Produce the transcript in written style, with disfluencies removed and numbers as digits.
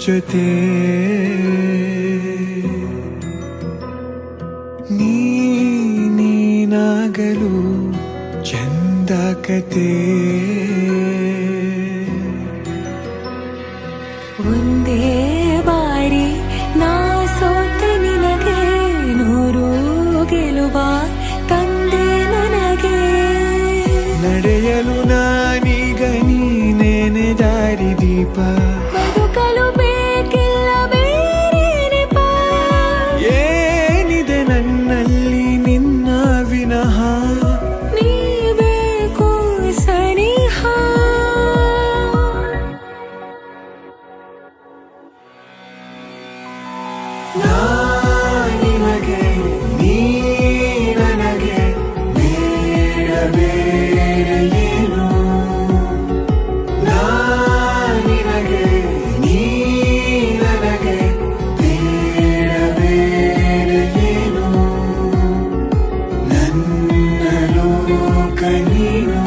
ಜೊತೆ ನೀನಾಗಲು ಚಂದ ಕತೆ ಒಂದೇ ಬಾರಿ ನಾ ಸೋತ ನಿನಗೆ 100 ಗೆಲುವ ತಂದೆ ನನಗೆ ನಡೆಯಲು ನಾನೀಗ ನೀನೇನೆ ದಾರಿ ದೀಪ ಬದುಕಲು ಬೇಕಿಲ್ಲ ಬೇರೆ ನೆಪ ಏನಿದೆ ನನ್ನಲ್ಲಿ ನಿನ್ನ ವಿನಃ ನೀ ಬೇಕು ಸನಿಹ ನಿನಗೆ ನೀ ನನಗೆ ಬೇಡ ಬೇರೆ ಏನು ನಿನಗೆ ನೀ ನನಗೆ ಬೇಡ ಬೇರೆ ಏನು ನನ್ನ ಲೋಕ ನೀನು